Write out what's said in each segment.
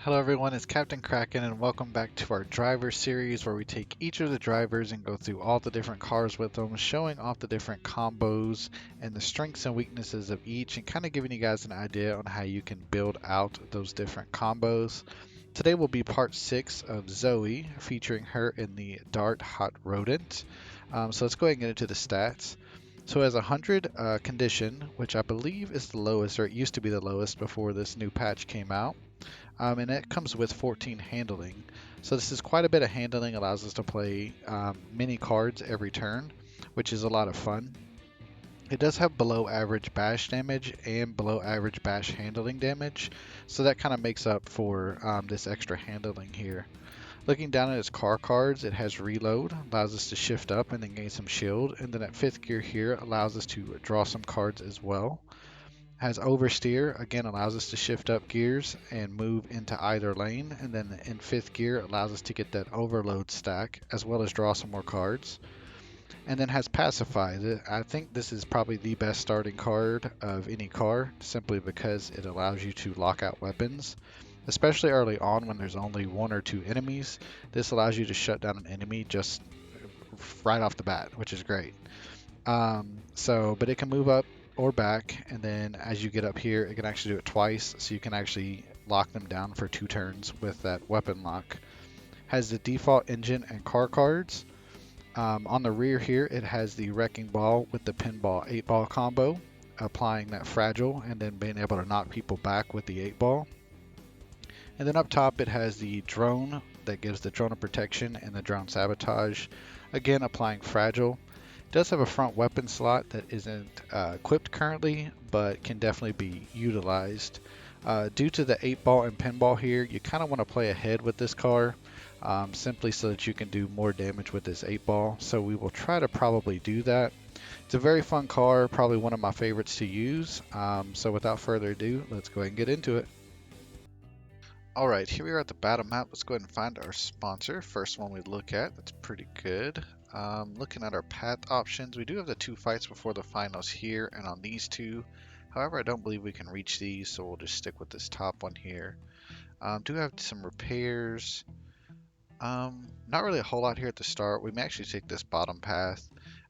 Hello everyone, it's Captain Kraken and welcome back to our driver series where we take each of the drivers and go through all the different cars with them, showing off the different combos and the strengths and weaknesses of each and kind of giving you guys an idea on how you can build out those different combos. Today will be part 6 of Zoe, featuring her in the Dart Hot Rodent. So let's go ahead and get into the stats. So it has 100 condition, which I believe is the lowest, or it used to be the lowest before this new patch came out. And it comes with 14 handling. So this is quite a bit of handling, allows us to play many cards every turn, which is a lot of fun. It does have below average bash damage and below average bash handling damage, so that kind of makes up for this extra handling here. Looking down at its car cards, it has reload, allows us to shift up and then gain some shield, and then at 5th gear here allows us to draw some cards as well. Has oversteer, again allows us to shift up gears and move into either lane, and then in 5th gear allows us to get that overload stack as well as draw some more cards. And then has pacify. I think this is probably the best starting card of any car, simply because it allows you to lock out weapons, especially early on when there's only one or two enemies. This allows you to shut down an enemy just right off the bat, which is great. But it can move up or back, and then as you get up here, it can actually do it twice, so you can actually lock them down for 2 turns with that weapon lock. Has the default engine and car cards. On the rear here, it has the wrecking ball with the pinball 8-ball combo, applying that fragile and then being able to knock people back with the 8-ball. And then up top, it has the drone that gives the drone of protection and the drone sabotage, again applying fragile. Does have a front weapon slot that isn't equipped currently, but can definitely be utilized. Due to the 8-ball and pinball here, you kind of want to play ahead with this car, simply so that you can do more damage with this 8-ball. So we will try to probably do that. It's a very fun car, probably one of my favorites to use. So without further ado, let's go ahead and get into it. Alright, here we are at the battle map. Let's go ahead and find our sponsor. First one we look at, that's pretty good. Looking at our path options, we do have the 2 fights before the finals here and on these 2. However, I don't believe we can reach these, so we'll just stick with this top one here. Do have some repairs. Not really a whole lot here at the start. We may actually take this bottom path,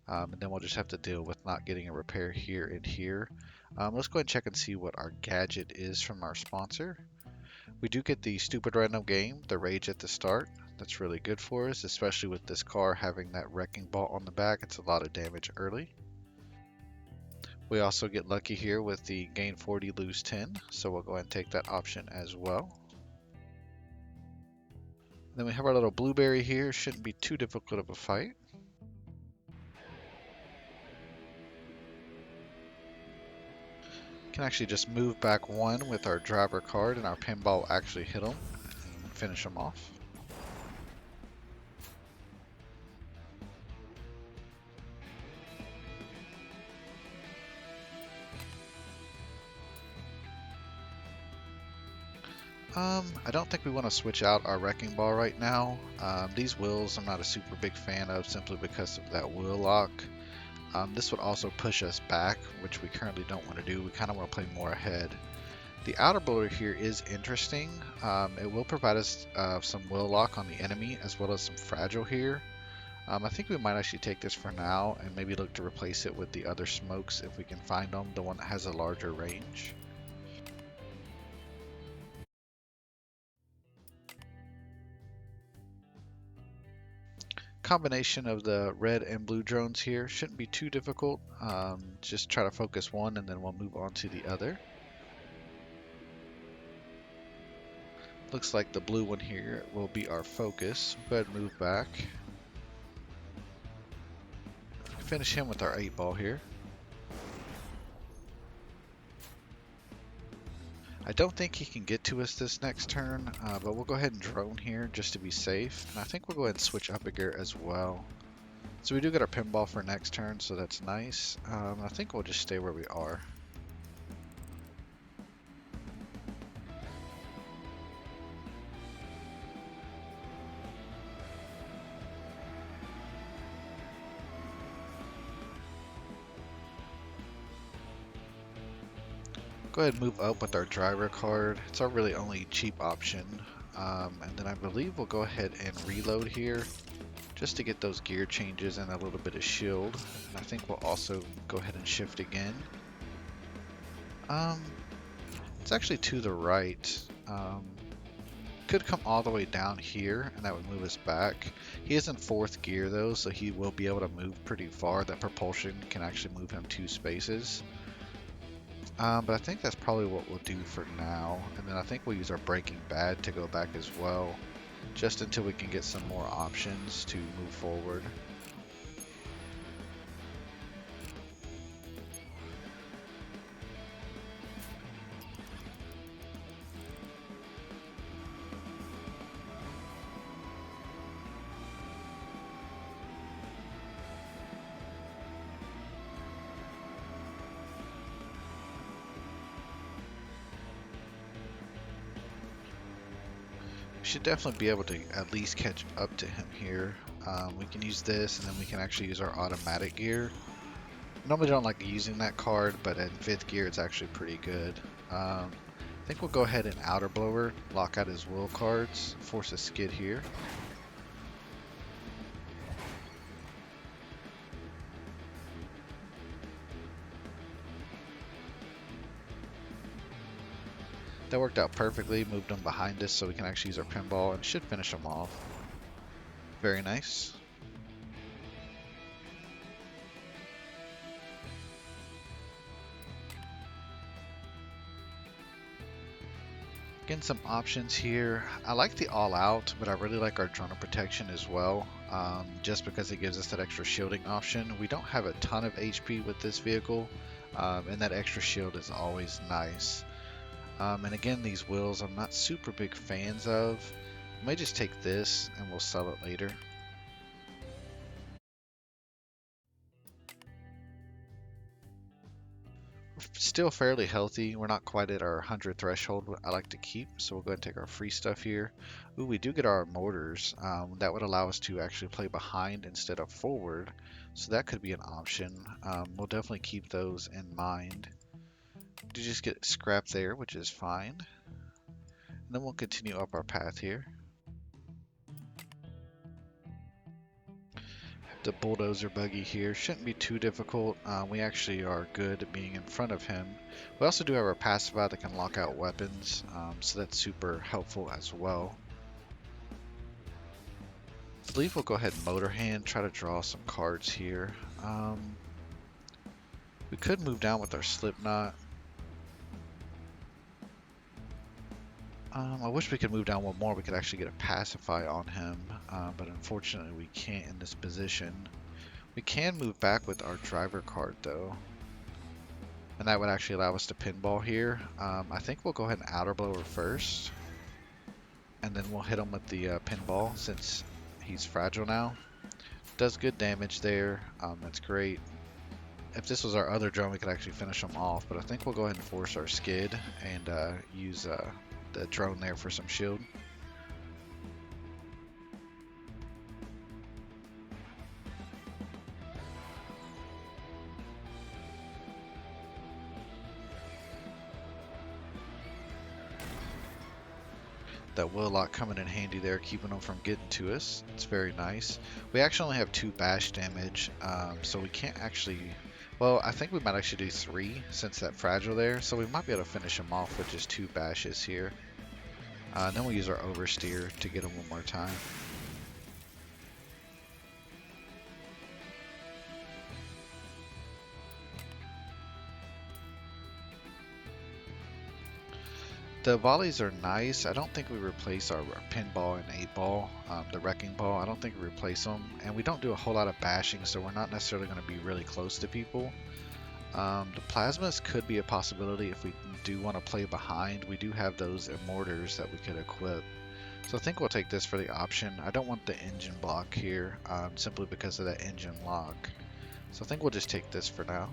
and then we'll just have to deal with not getting a repair here and here. Let's go ahead and check and see what our gadget is from our sponsor. We do get the stupid random game, the rage at the start. That's really good for us, especially with this car having that wrecking ball on the back. It's a lot of damage early. We also get lucky here with the gain 40, lose 10, so we'll go ahead and take that option as well. Then we have our little blueberry here. Shouldn't be too difficult of a fight. Can actually just move back 1 with our driver card, and our pinball will actually hit them and finish them off. I don't think we want to switch out our wrecking ball right now. These wheels I'm not a super big fan of, simply because of that wheel lock. This would also push us back, which we currently don't want to do. We kind of want to play more ahead. The outer blower here is interesting. It will provide us some wheel lock on the enemy, as well as some fragile here. I think we might actually take this for now and maybe look to replace it with the other smokes if we can find them, the one that has a larger range. Combination of the red and blue drones here shouldn't be too difficult. Just try to focus one and then we'll move on to the other. Looks like the blue one here will be our focus. Go ahead and move back. Finish him with our 8-ball here. I don't think he can get to us this next turn, but we'll go ahead and drone here just to be safe. And I think we'll go ahead and switch up a gear as well. So we do get our pinball for next turn, so that's nice. I think we'll just stay where we are. Go ahead and move up with our driver card. It's our really only cheap option. And then I believe we'll go ahead and reload here just to get those gear changes and a little bit of shield. And I think we'll also go ahead and shift again. Um, it's actually to the right. Could come all the way down here and that would move us back. He is in 4th gear though, so he will be able to move pretty far. That propulsion can actually move him 2 spaces. But I think that's probably what we'll do for now. And then I think we'll use our Breaking Bad to go back as well, just until we can get some more options to move forward. We should definitely be able to at least catch up to him here. We can use this and then we can actually use our automatic gear. I normally don't like using that card, but in 5th gear it's actually pretty good. I think we'll go ahead and outer blower, lock out his will cards, force a skid here. That worked out perfectly, moved him behind us so we can actually use our pinball and should finish him off. Very nice. Getting some options here. I like the all out, but I really like our drone protection as well, just because it gives us that extra shielding option. We don't have a ton of HP with this vehicle, and that extra shield is always nice. And again, these wheels I'm not super big fans of. I may just take this and we'll sell it later. Still fairly healthy. We're not quite at our 100 threshold I like to keep, so we'll go ahead and take our free stuff here. Ooh, we do get our mortars. That would allow us to actually play behind instead of forward, so that could be an option. We'll definitely keep those in mind. Do just get scrapped there, which is fine. And then we'll continue up our path here. The bulldozer buggy here shouldn't be too difficult. We actually are good at being in front of him. We also do have our pacifier that can lock out weapons, so that's super helpful as well. I believe we'll go ahead and motor hand, try to draw some cards here. We could move down with our slipknot. I wish we could move down one more. We could actually get a pacify on him, but unfortunately we can't in this position. We can move back with our driver card though, and that would actually allow us to pinball here. I think we'll go ahead and outer blower first, and then we'll hit him with the pinball since he's fragile now. Does good damage there. That's great. If this was our other drone, we could actually finish him off, but I think we'll go ahead and force our skid and use the drone there for some shield. That will lock coming in handy there, keeping them from getting to us. It's very nice. We actually only have 2 bash damage, so we can't actually... Well, I think we might actually do 3 since that fragile there, so we might be able to finish him off with just 2 bashes here. Then we'll use our oversteer to get him one more time. The volleys are nice. I don't think we replace our pinball and 8-ball, the wrecking ball. I don't think we replace them, and we don't do a whole lot of bashing, so we're not necessarily going to be really close to people. The plasmas could be a possibility if we do want to play behind. We do have those immortars that we could equip. So I think we'll take this for the option. I don't want the engine block here, simply because of that engine lock. So I think we'll just take this for now.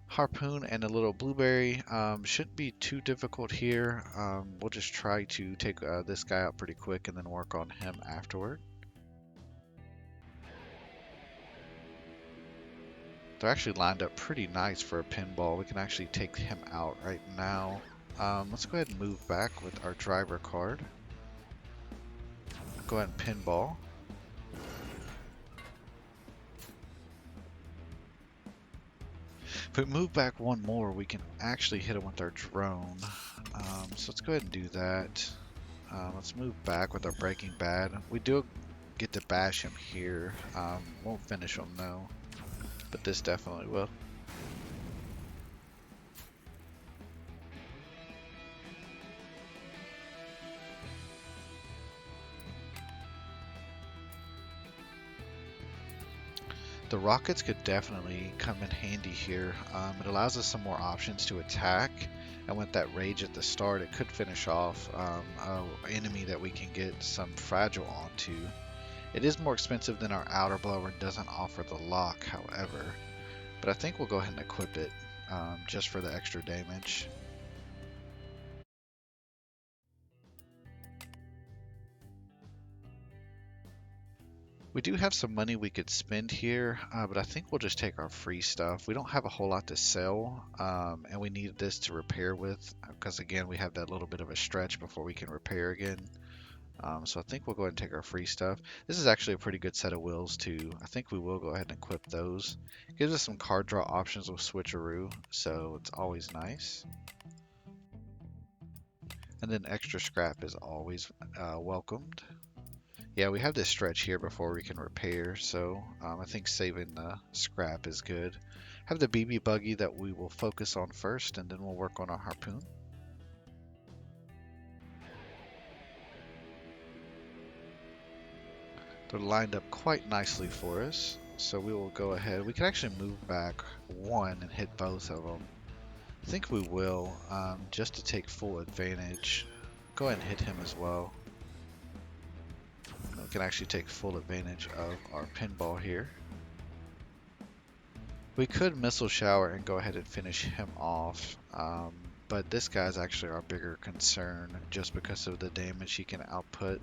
Harpoon and a little blueberry shouldn't be too difficult here. We'll just try to take this guy out pretty quick and then work on him afterward. They're actually lined up pretty nice for a pinball. We can actually take him out right now. Let's go ahead and move back with our driver card. Go ahead and pinball. If we move back one more, we can actually hit him with our drone. So let's go ahead and do that. Let's move back with our Breaking Bad. We do get to bash him here. Won't finish him though, but this definitely will. The rockets could definitely come in handy here. It allows us some more options to attack, and with that rage at the start, it could finish off an enemy that we can get some fragile onto. It is more expensive than our outer blower and doesn't offer the lock, however, but I think we'll go ahead and equip it just for the extra damage. We do have some money we could spend here, but I think we'll just take our free stuff. We don't have a whole lot to sell, and we need this to repair with, because again, we have that little bit of a stretch before we can repair again. So I think we'll go ahead and take our free stuff. This is actually a pretty good set of wheels too. I think we will go ahead and equip those. Gives us some card draw options with switcheroo, so it's always nice. And then extra scrap is always welcomed. Yeah, we have this stretch here before we can repair, so I think saving the scrap is good. Have the BB buggy that we will focus on first, and then we'll work on our harpoon. They're lined up quite nicely for us, so we will go ahead. We can actually move back one and hit both of them. I think we will, just to take full advantage. Go ahead and hit him as well. We can actually take full advantage of our pinball here. We could missile shower and go ahead and finish him off, but this guy's actually our bigger concern just because of the damage he can output.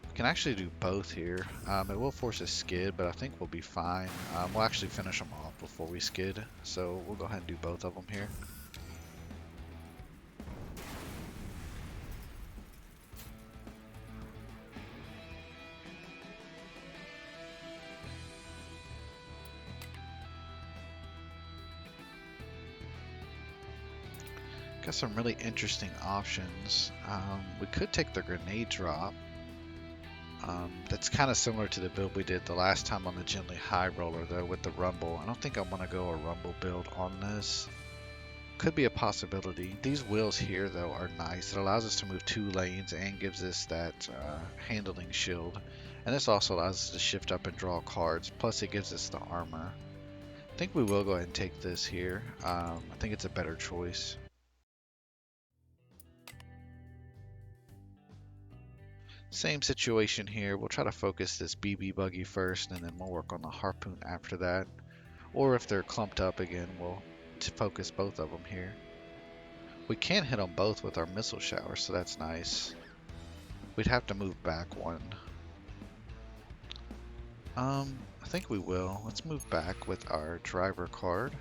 We can actually do both here. It will force a skid, but I think we'll be fine. We'll actually finish him off before we skid, so we'll go ahead and do both of them here. Got some really interesting options. We could take the grenade drop. That's kind of similar to the build we did the last time on the gently high roller though with the rumble. I don't think I want to go a rumble build on this. Could be a possibility. These wheels here though are nice. It allows us to move 2 lanes and gives us that handling shield. And this also allows us to shift up and draw cards. Plus it gives us the armor. I think we will go ahead and take this here. I think it's a better choice. Same situation here. We'll try to focus this BB buggy first, and then we'll work on the harpoon after that. Or if they're clumped up again, we'll focus both of them here. We can hit them both with our missile shower, so that's nice. We'd have to move back one. I think we will. Let's move back with our driver card.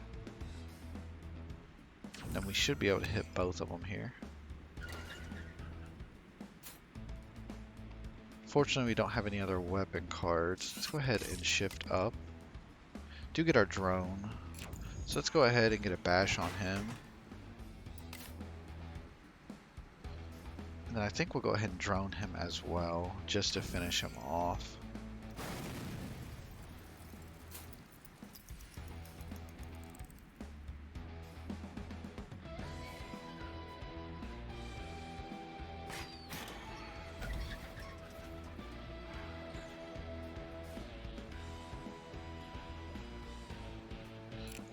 And we should be able to hit both of them here. Fortunately, we don't have any other weapon cards. Let's go ahead and shift up. Do get our drone. So let's go ahead and get a bash on him. And then I think we'll go ahead and drone him as well, just to finish him off.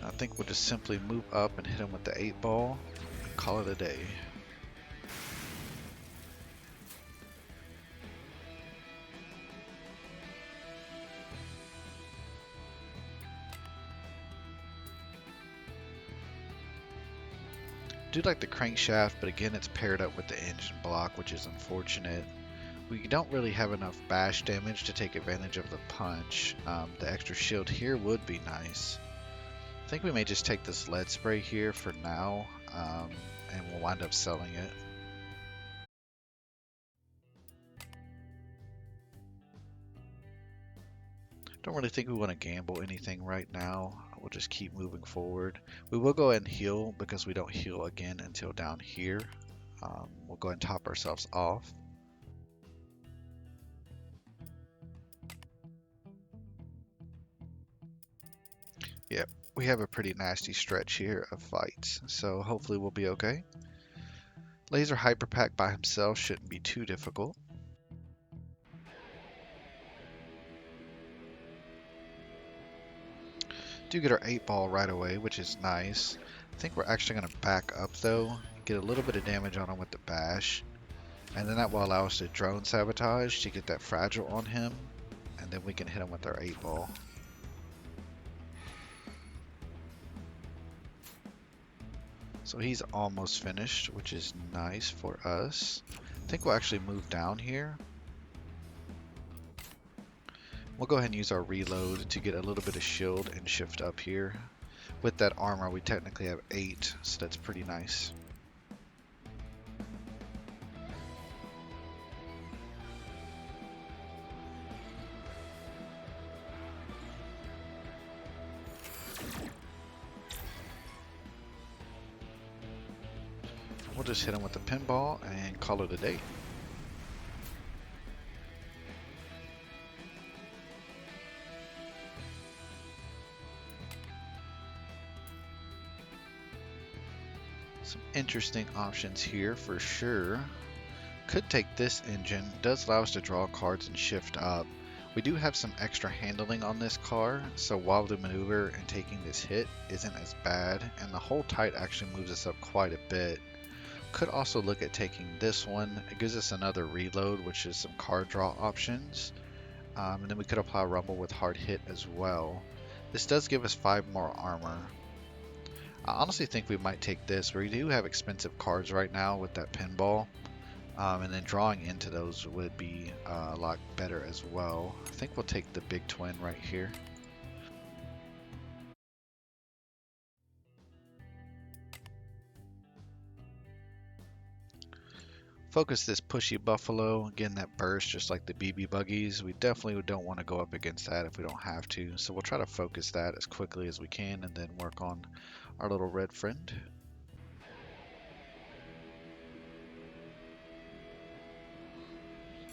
I think we'll just simply move up and hit him with the 8-ball and call it a day. I do like the crankshaft, but again it's paired up with the engine block, which is unfortunate. We don't really have enough bash damage to take advantage of the punch. The extra shield here would be nice. I think we may just take this lead spray here for now, and we'll wind up selling it. Don't really think we want to gamble anything right now. We'll just keep moving forward. We will go ahead and heal because we don't heal again until down here. We'll go ahead and top ourselves off. Yep, we have a pretty nasty stretch here of fights, so hopefully we'll be okay. Laser Hyper Pack by himself shouldn't be too difficult. Do get our 8-ball right away, which is nice. I think we're actually going to back up though, get a little bit of damage on him with the bash, and then that will allow us to drone sabotage to get that fragile on him, and then we can hit him with our 8-ball. So he's almost finished, which is nice for us. I think we'll actually move down here. We'll go ahead and use our reload to get a little bit of shield and shift up here. With that armor, we technically have 8, so that's pretty nice. We'll just hit him with the pinball and call it a day. Some interesting options here for sure. Could take this engine. Does allow us to draw cards and shift up. We do have some extra handling on this car, so while the maneuver and taking this hit isn't as bad, and the hold tight actually moves us up quite a bit. Could also look at taking this one. It gives us another reload, which is some card draw options. And then we could apply rumble with hard hit as well. This does give us 5 more armor. I honestly think we might take this. We do have expensive cards right now with that pinball. And then drawing into those would be a lot better as well. I think we'll take the big twin right here. Focus this pushy buffalo. Again, that burst just like the BB buggies. We definitely don't want to go up against that if we don't have to. So we'll try to focus that as quickly as we can and then work on our little red friend.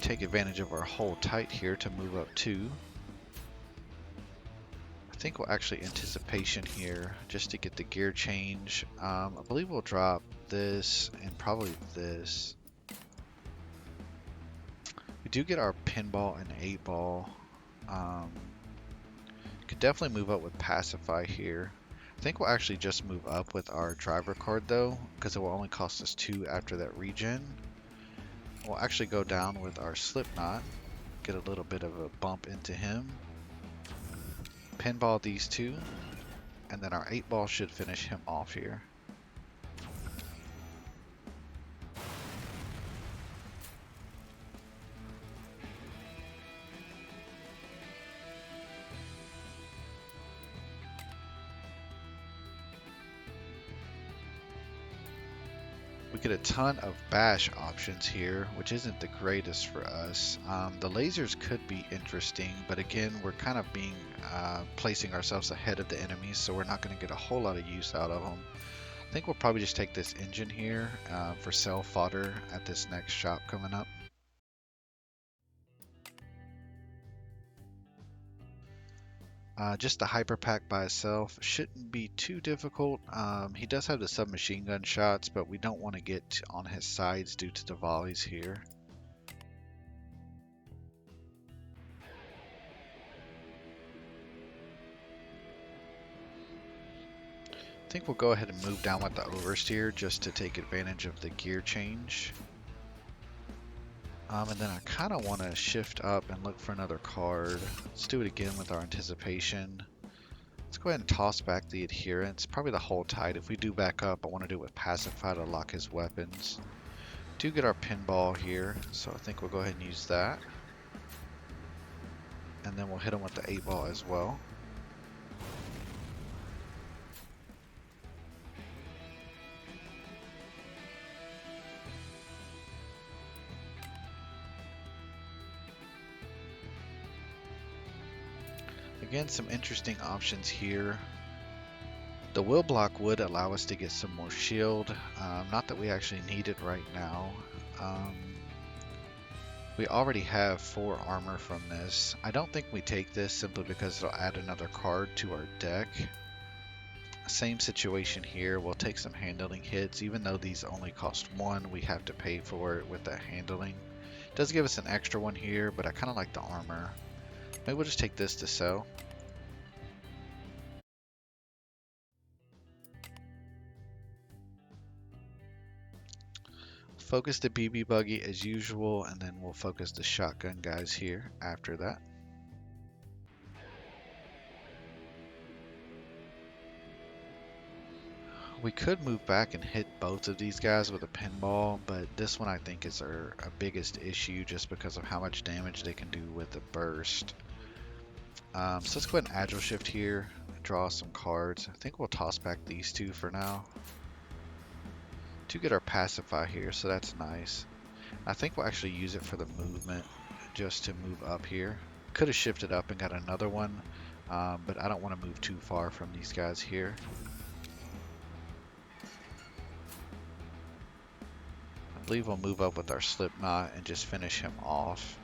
Take advantage of our hold tight here to move up 2. I think we'll actually anticipation here just to get the gear change. I believe we'll drop this and probably this. We do get our pinball and 8-ball. Could definitely move up with pacify here. I think we'll actually just move up with our driver card though, because it will only cost us 2 after that regen. We'll actually go down with our Slipknot, get a little bit of a bump into him, pinball these 2, and then our 8-ball should finish him off here. We get a ton of bash options here, which isn't the greatest for us. The lasers could be interesting, but again, we're kind of placing ourselves ahead of the enemies, so we're not going to get a whole lot of use out of them. I think we'll probably just take this engine here for sell fodder at this next shop coming up. Just the hyper pack by itself shouldn't be too difficult. He does have the submachine gun shots, but we don't want to get on his sides due to the volleys here. I think we'll go ahead and move down with the oversteer just to take advantage of the gear change. And then I kind of want to shift up and look for another card. Let's do it again with our anticipation. Let's go ahead and toss back the adherence. Probably the hold tight. If we do back up, I want to do it with pacify to lock his weapons. Do get our pinball here, so I think we'll go ahead and use that. And then we'll hit him with the 8-ball as well. Again, some interesting options here. The wheel block would allow us to get some more shield. Not that we actually need it right now. We already have 4 armor from this. I don't think we take this simply because it'll add another card to our deck. Same situation here. We'll take some handling hits. Even though these only cost 1, we have to pay for it with that handling. It does give us an extra one here, but I kind of like the armor. Maybe we'll just take this to sell. Focus the BB buggy as usual, and then we'll focus the shotgun guys here after that. We could move back and hit both of these guys with a pinball, but this one I think is our biggest issue just because of how much damage they can do with the burst. So let's go ahead and agile shift here, draw some cards. I think we'll toss back these 2 for now. To get our pacify here, so that's nice. I think we'll actually use it for the movement, just to move up here. Could have shifted up and got another one, but I don't want to move too far from these guys here. I believe we'll move up with our Slipknot and just finish him off.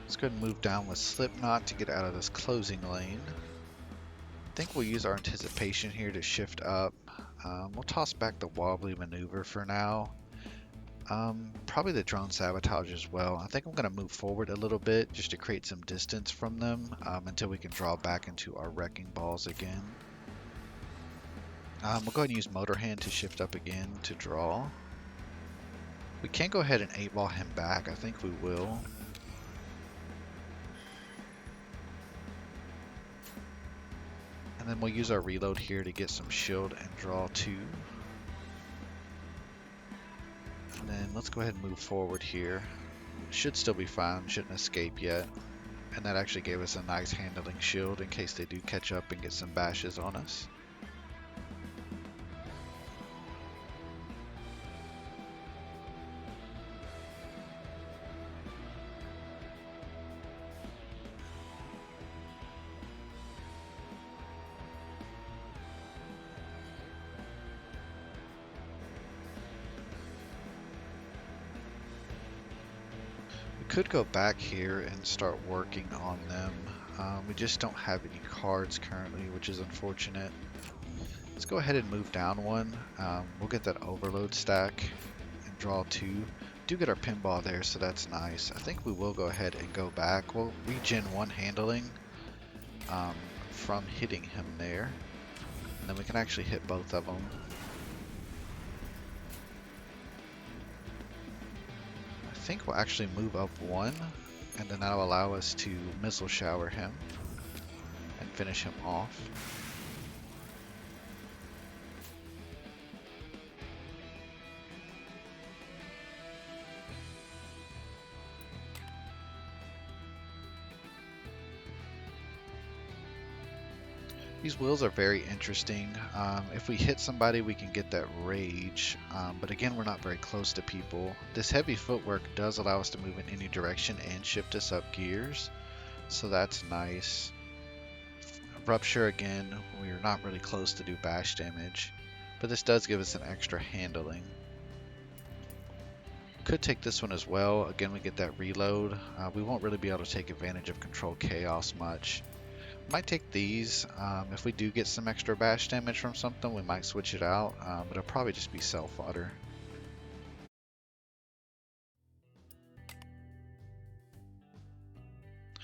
Let's go ahead and move down with Slipknot to get out of this closing lane. I think we'll use our anticipation here to shift up. We'll toss back the wobbly maneuver for now. Probably the drone sabotage as well. I think I'm going to move forward a little bit just to create some distance from them until we can draw back into our wrecking balls again. We'll go ahead and use motor hand to shift up again to draw. We can go ahead and 8-ball him back. I think we will. And then we'll use our reload here to get some shield and draw 2. And then let's go ahead and move forward here. Should still be fine, shouldn't escape yet. And that actually gave us a nice handling shield in case they do catch up and get some bashes on us. Could go back here and start working on them. We just don't have any cards currently, which is unfortunate. Let's go ahead and move down 1. We'll get that overload stack and draw 2. Do get our pinball there, so that's nice. I think we will go ahead and go back. We'll regen 1 handling from hitting him there. And then we can actually hit both of them. I think we'll actually move up 1, and then that'll allow us to missile shower him and finish him off. These wheels are very interesting. If we hit somebody, we can get that rage, but again, we're not very close to people. This heavy footwork does allow us to move in any direction and shift us up gears, so that's nice. Rupture again, we're not really close to do bash damage, but this does give us an extra handling. Could take this one as well. Again, we get that reload. We won't really be able to take advantage of control chaos much. Might take these. If we do get some extra bash damage from something, we might switch it out, but it'll probably just be cell fodder.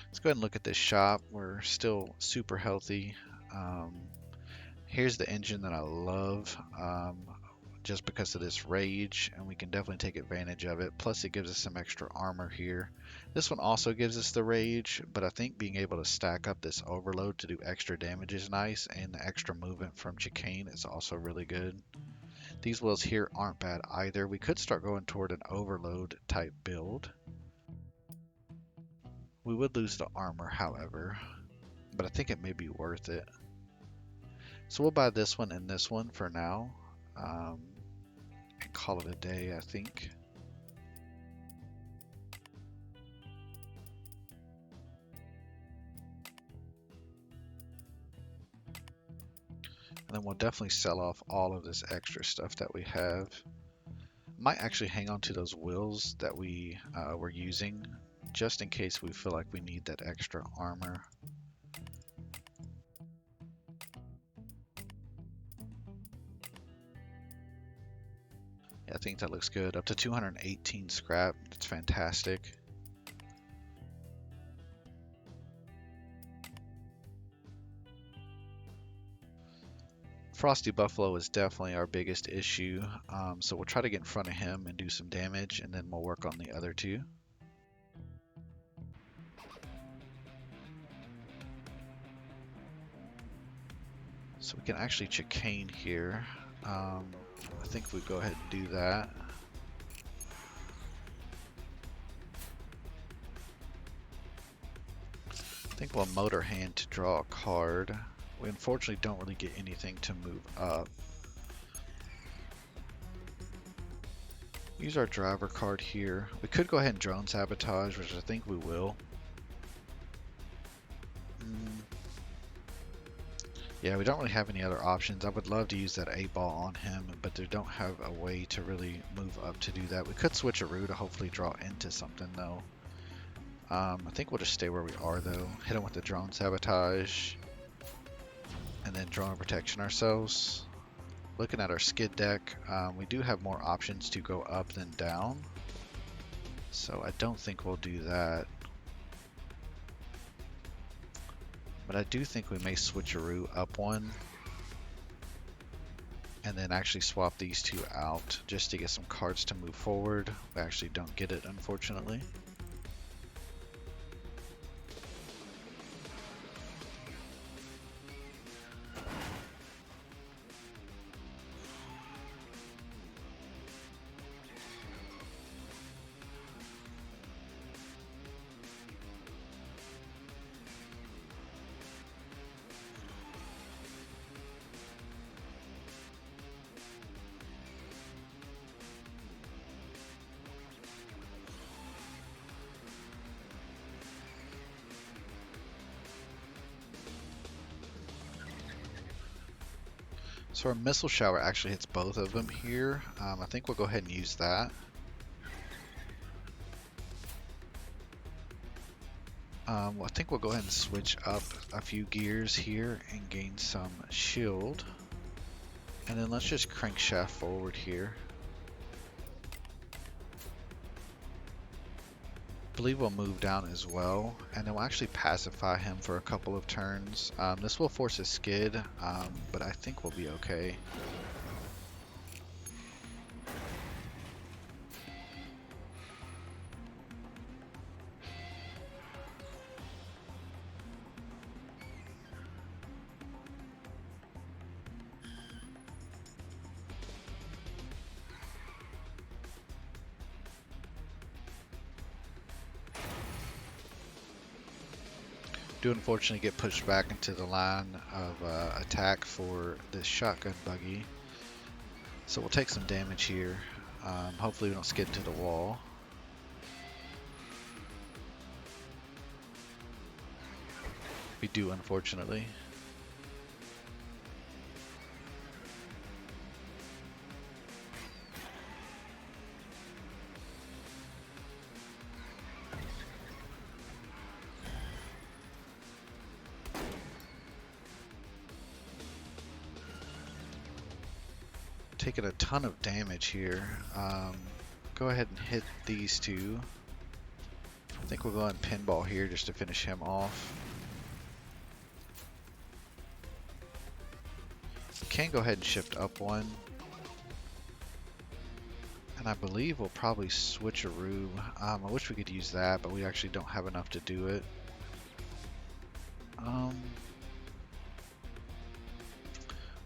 Let's go ahead and look at this shop. We're still super healthy. Um, Here's the engine that I love, just because of this rage, and we can definitely take advantage of it. Plus, it gives us some extra armor here. This one also gives us the rage, but I think being able to stack up this overload to do extra damage is nice, and the extra movement from chicane is also really good. These wheels here aren't bad either. We could start going toward an overload type build. We would lose the armor, however, but I think it may be worth it. So we'll buy this one and this one for now, and call it a day, I think. And then we'll definitely sell off all of this extra stuff that we have. Might actually hang on to those wheels that we were using, just in case we feel like we need that extra armor. Yeah, I think that looks good. Up to 218 scrap. That's fantastic. Frosty Buffalo is definitely our biggest issue, so we'll try to get in front of him and do some damage, and then we'll work on the other two. So we can actually chicane here. I think we go ahead and do that. I think we'll motor hand to draw a card. We unfortunately don't really get anything to move up. Use our driver card here. We could go ahead and drone sabotage, which I think we will. Yeah, we don't really have any other options. I would love to use that 8-ball on him, but they don't have a way to really move up to do that. We could switch a route to hopefully draw into something though. I think we'll just stay where we are though. Hit him with the drone sabotage, and then drone protection ourselves. Looking at our skid deck, we do have more options to go up than down, so I don't think we'll do that. But I do think we may switch a route up one, and then actually swap these two out just to get some cards to move forward. We actually don't get it, unfortunately. So our missile shower actually hits both of them here. I think we'll go ahead and use that. I think we'll go ahead and switch up a few gears here and gain some shield. And then let's just crankshaft forward here. I believe we'll move down as well, and then we'll actually pacify him for a couple of turns. This will force a skid, but I think we'll be okay. Do unfortunately get pushed back into the line of attack for this shotgun buggy. So we'll take some damage here. Hopefully we don't skid into the wall. We do, unfortunately. Taking a ton of damage here. Go ahead and hit these two. I think we'll go and pinball here just to finish him off. Can go ahead and shift up one. And I believe we'll probably switcheroo. I wish we could use that, but we actually don't have enough to do it.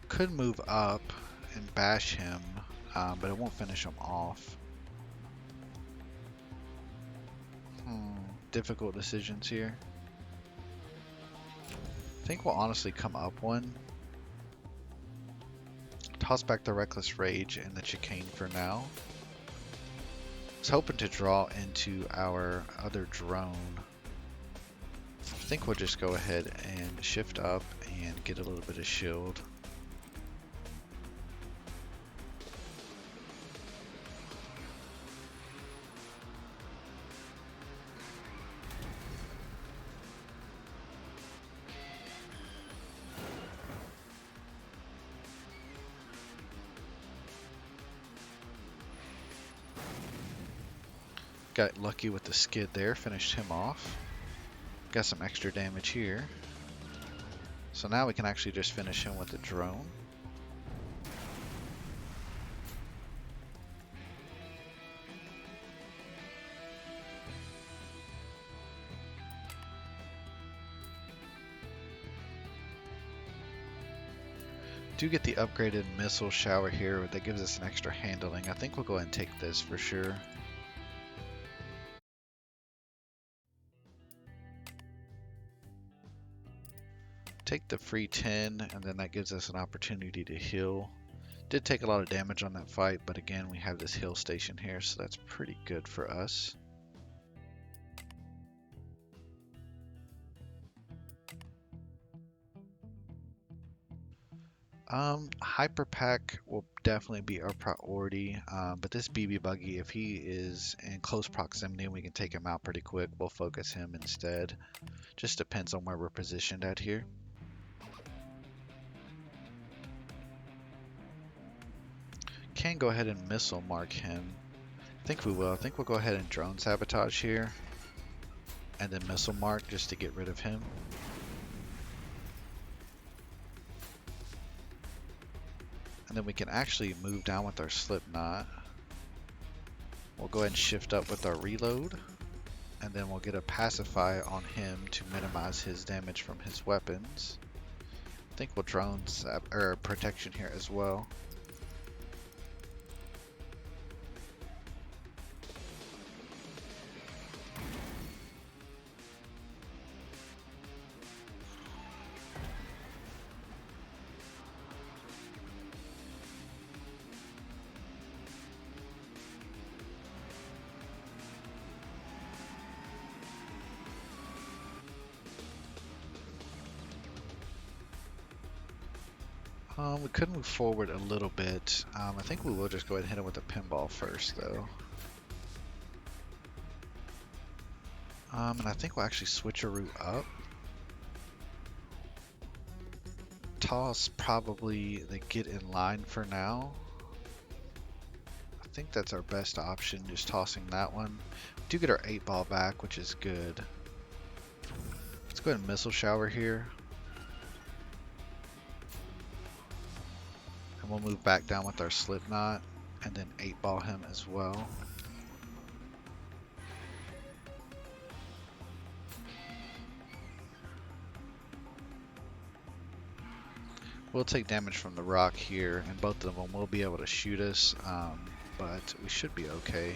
Could move up and bash him, but it won't finish him off. Difficult decisions here. I think we'll honestly come up one. Toss back the Reckless Rage and the Chicane for now. I was hoping to draw into our other drone. I think we'll just go ahead and shift up and get a little bit of shield. Got lucky with the skid there, finished him off. Got some extra damage here. So now we can actually just finish him with the drone. Do get the upgraded missile shower here that gives us an extra handling. I think we'll go ahead and take this for sure. Take the free 10, and then that gives us an opportunity to heal. Did take a lot of damage on that fight, but again, we have this heal station here, so that's pretty good for us. Hyper Pack will definitely be our priority, but this BB Buggy, if he is in close proximity and we can take him out pretty quick, we'll focus him instead. Just depends on where we're positioned at here. Can go ahead and missile mark him. I think we will. I think we'll go ahead and drone sabotage here and then missile mark just to get rid of him. And then we can actually move down with our slip knot. We'll go ahead and shift up with our reload, and then we'll get a pacify on him to minimize his damage from his weapons. I think we'll drone protection here as well. We could move forward a little bit. I think we will just go ahead and hit him with a pinball first, though. And I think we'll actually switch a route up. Toss probably the get in line for now. I think that's our best option, just tossing that one. We do get our 8-ball back, which is good. Let's go ahead and missile shower here. We'll move back down with our slip knot and then 8-ball him as well. We'll take damage from the rock here, and both of them will be able to shoot us, but we should be okay.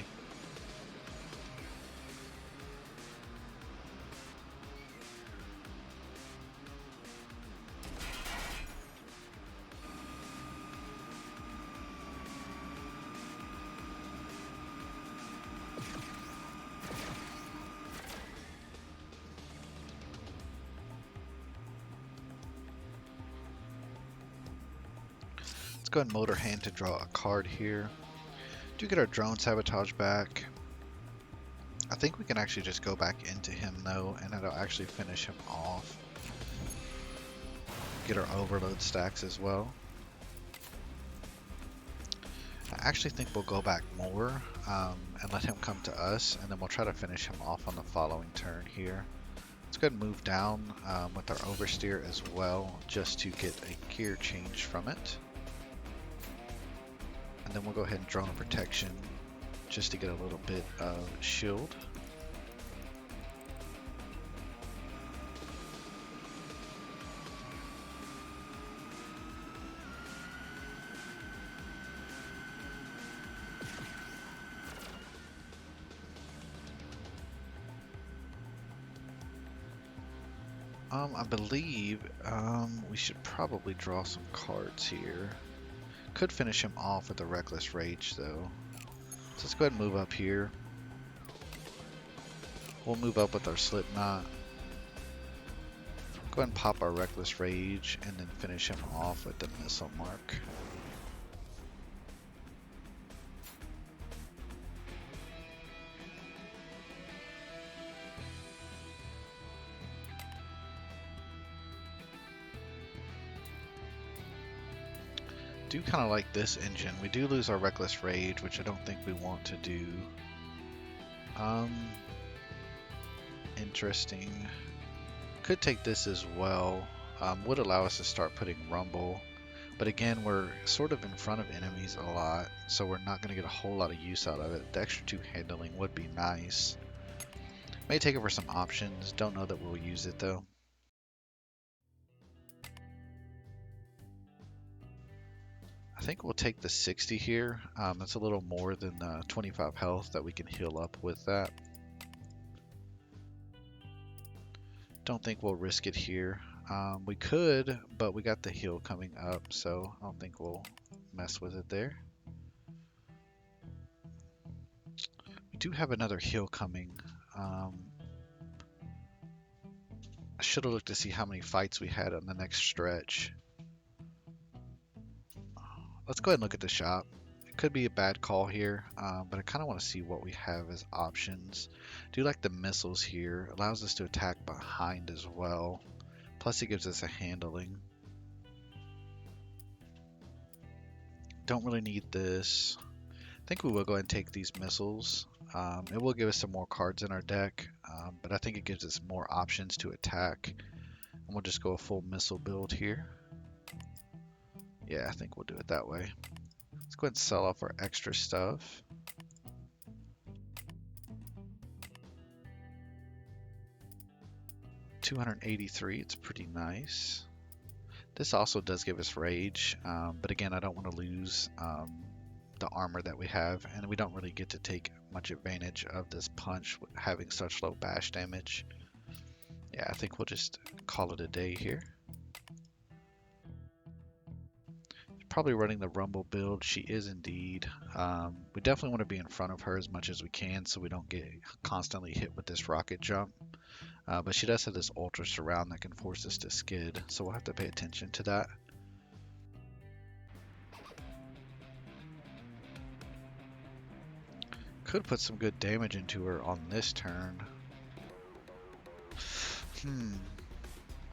Go ahead and motor hand to draw a card here. Do get our drone sabotage back. I think we can actually just go back into him though, and that'll actually finish him off. Get our overload stacks as well. I actually think we'll go back more and let him come to us, and then we'll try to finish him off on the following turn here. Let's go ahead and move down with our oversteer as well, just to get a gear change from it. And then we'll go ahead and drone a protection just to get a little bit of shield. I believe we should probably draw some cards here. Could finish him off with a Reckless Rage though. So let's go ahead and move up here. We'll move up with our Slipknot. Go ahead and pop our Reckless Rage and then finish him off with the Missile Mark. Do kind of like this engine. We do lose our Reckless Rage, which I don't think we want to do. Interesting. Could take this as well. Would allow us to start putting Rumble. But again, we're sort of in front of enemies a lot, so we're not going to get a whole lot of use out of it. The extra 2 handling would be nice. May take it for some options. Don't know that we'll use it though. I think we'll take the 60 here. That's a little more than 25 health that we can heal up with that. Don't think we'll risk it here. We could, but we got the heal coming up, so I don't think we'll mess with it there. We do have another heal coming. I should have looked to see how many fights we had on the next stretch. Let's go ahead and look at the shop. It could be a bad call here, but I kind of want to see what we have as options. Do like the missiles here. Allows us to attack behind as well. Plus it gives us a handling. Don't really need this. I think we will go ahead and take these missiles. It will give us some more cards in our deck, but I think it gives us more options to attack. And we'll just go a full missile build here. Yeah, I think we'll do it that way. Let's go ahead and sell off our extra stuff. $283, it's pretty nice. This also does give us rage, but again, I don't want to lose the armor that we have, and we don't really get to take much advantage of this punch having such low bash damage. Yeah, I think we'll just call it a day here. Probably running the Rumble build. She is indeed. We definitely want to be in front of her as much as we can so we don't get constantly hit with this rocket jump. But she does have this ultra surround that can force us to skid, so we'll have to pay attention to that. Could put some good damage into her on this turn.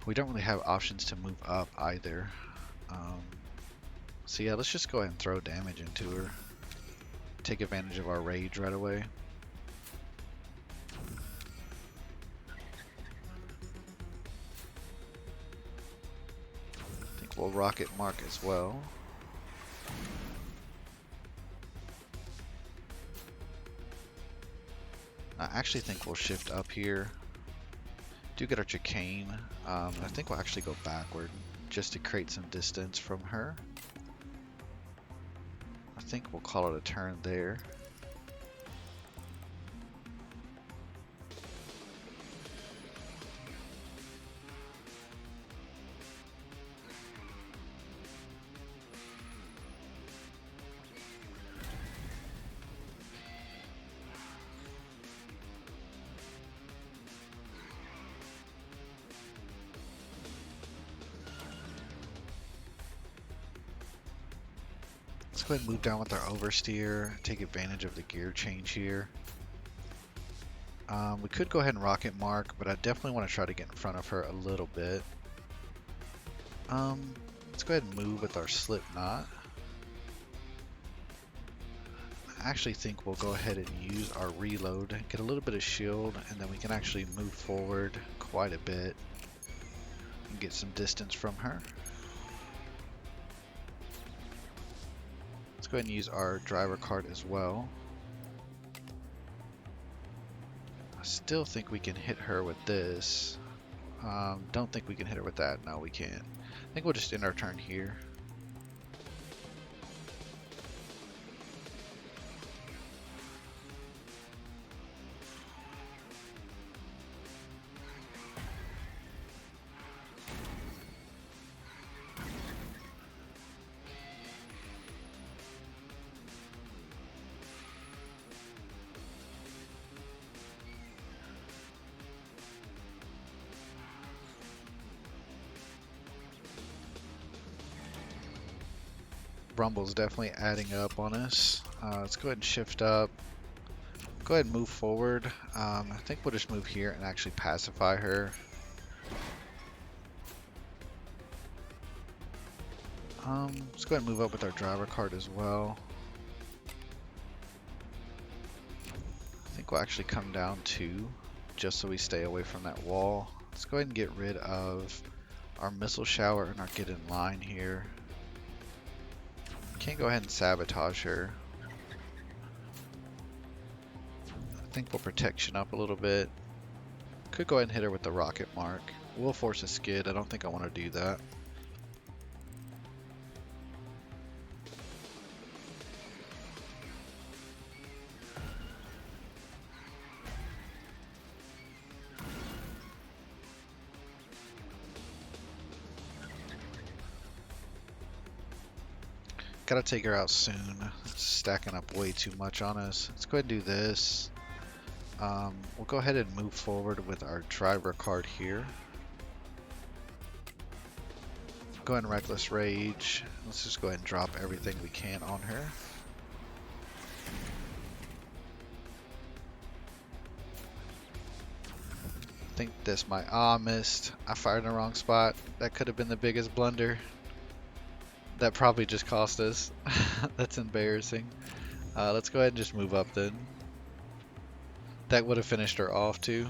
We don't really have options to move up either. So yeah, let's just go ahead and throw damage into her. Take advantage of our rage right away. I think we'll rocket mark as well. I actually think we'll shift up here. Do get our chicane. I think we'll actually go backward just to create some distance from her. I think we'll call it a turn there. Let's go ahead and move down with our oversteer, take advantage of the gear change here. We could go ahead and rocket mark, but I definitely want to try to get in front of her a little bit. Let's go ahead and move with our Slipknot. I actually think we'll go ahead and use our reload, get a little bit of shield, and then we can actually move forward quite a bit and get some distance from her. Let's go ahead and use our driver cart as well. I still think we can hit her with this. Don't think we can hit her with that. No, we can't. I think we'll just end our turn here. Rumble's definitely adding up on us. Let's go ahead and shift up. Go ahead and move forward. I think we'll just move here and actually pacify her. Let's go ahead and move up with our driver cart as well. I think we'll actually come down 2 just so we stay away from that wall. Let's go ahead and get rid of our missile shower and our get in line here. Can't go ahead and sabotage her. I think we'll protection up a little bit. Could go ahead and hit her with the rocket mark. We'll force a skid. I don't think I want to do that. Gotta take her out soon. It's stacking up way too much on us. Let's go ahead and do this. We'll go ahead and move forward with our driver card here. Go ahead and Reckless Rage. Let's just go ahead and drop everything we can on her. I think this might... Ah, missed. I fired in the wrong spot. That could have been the biggest blunder. That probably just cost us. That's embarrassing. Let's go ahead and just move up then. That would have finished her off too.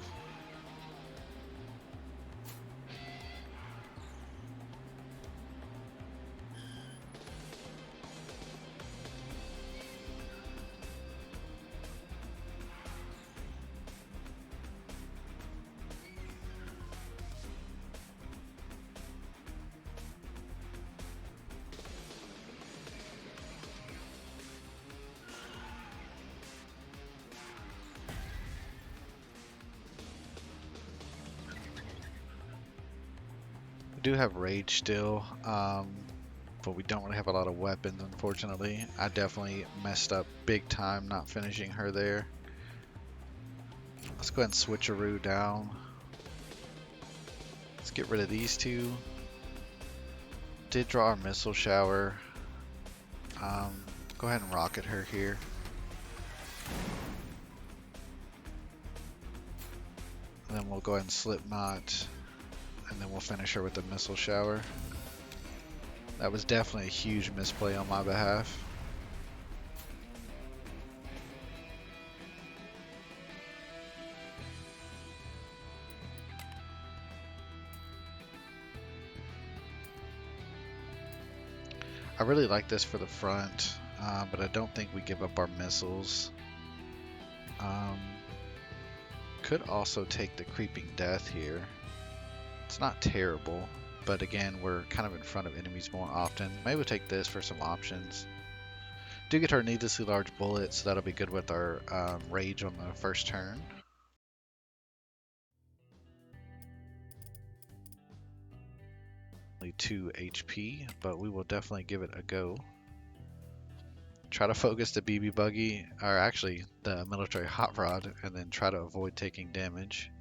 We do have rage still, but we don't really have a lot of weapons, unfortunately. I definitely messed up big time not finishing her there. Let's go ahead and switcheroo down. Let's get rid of these 2. Did draw our missile shower. Go ahead and rocket her here. And then we'll go ahead and Slipknot. And then we'll finish her with the missile shower. That was definitely a huge misplay on my behalf. I really like this for the front, but I don't think we give up our missiles. Could also take the Creeping Death here. It's not terrible, but again, we're kind of in front of enemies more often. Maybe we'll take this for some options. Do get our needlessly large bullets, so that'll be good with our rage on the first turn. Only 2 HP, but we will definitely give it a go. Try to focus the BB buggy, or actually the military hot rod, and then try to avoid taking damage.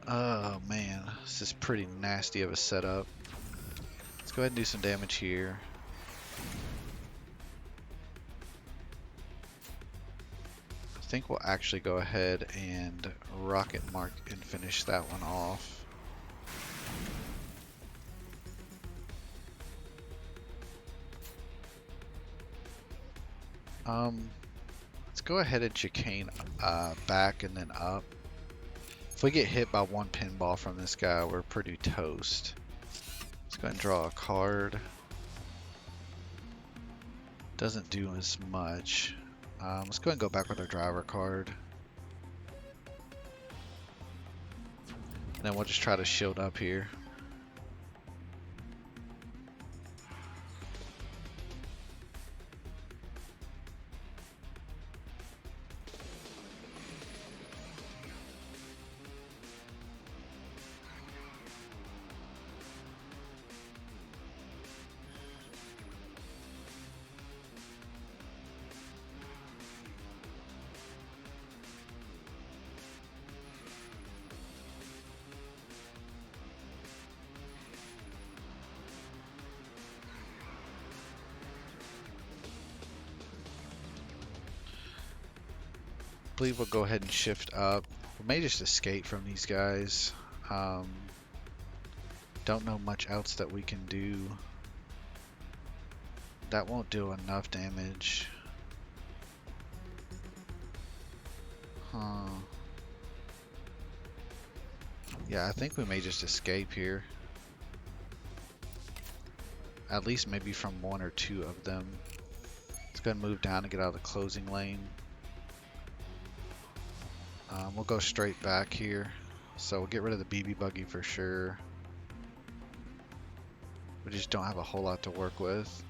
Oh man, this is pretty nasty of a setup. Let's go ahead and do some damage here. I think we'll actually go ahead and rocket mark and finish that one off. Um, let's go ahead and chicane back and then up. If we get hit by one pinball from this guy, we're pretty toast. Let's go ahead and draw a card. Doesn't do as much. Let's go ahead and go back with our driver card. And then we'll just try to shield up here. I believe we'll go ahead and shift up. We may just escape from these guys. Don't know much else that we can do. That won't do enough damage. Huh. Yeah, I think we may just escape here. At least maybe from one or two of them. Let's go ahead and move down and get out of the closing lane. We'll go straight back here. So we'll get rid of the BB buggy for sure. We just don't have a whole lot to work with.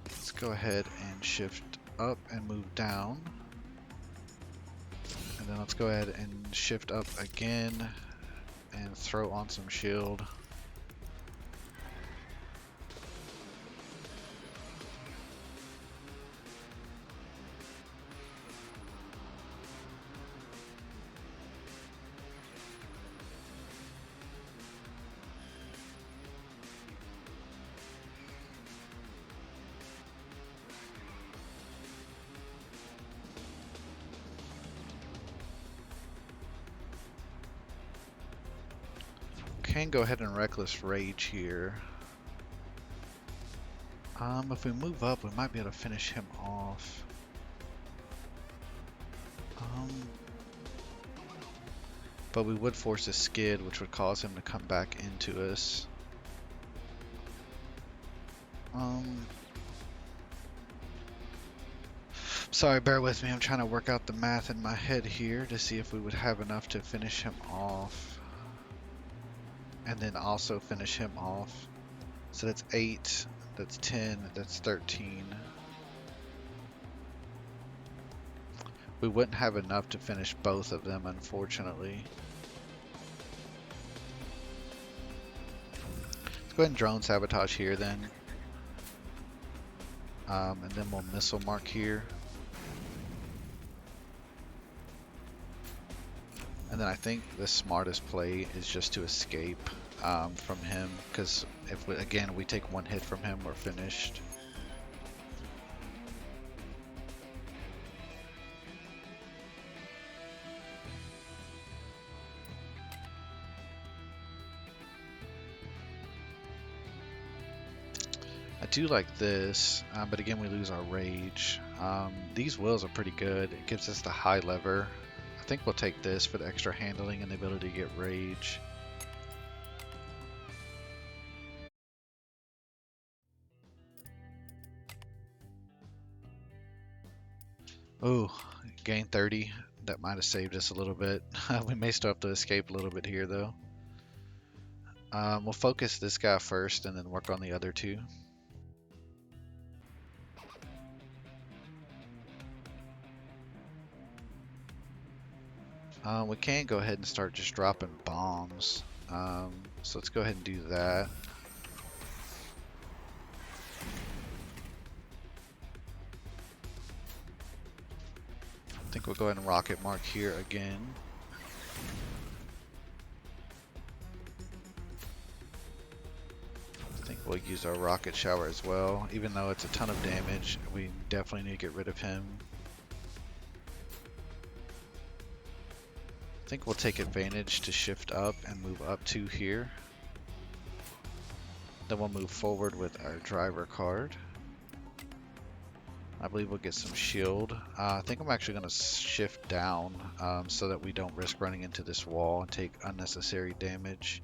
Let's go ahead and shift up and move down. And then let's go ahead and shift up again and throw on some shield. Can go ahead and reckless rage here. If we move up, we might be able to finish him off. But we would force a skid, which would cause him to come back into us. Sorry, bear with me. I'm trying to work out the math in my head here to see if we would have enough to finish him off. And then also finish him off. So that's 8, that's 10, that's 13. We wouldn't have enough to finish both of them, unfortunately. Let's go ahead and drone sabotage here then. And then we'll missile mark here. And then I think the smartest play is just to escape from him, because if again we take one hit from him, we're finished. I do like this, but again we lose our rage. These wheels are pretty good. It gives us the high lever. I think we'll take this for the extra handling and the ability to get rage. Oh, gain 30. That might have saved us a little bit. We may still have to escape a little bit here though. We'll focus this guy first and then work on the other two. We can go ahead and start just dropping bombs. So let's go ahead and do that. I think we'll go ahead and rocket mark here again. I think we'll use our rocket shower as well. Even though it's a ton of damage, we definitely need to get rid of him. I think we'll take advantage to shift up and move up to here. Then we'll move forward with our driver card. I believe we'll get some shield. I think I'm actually going to shift down so that we don't risk running into this wall and take unnecessary damage.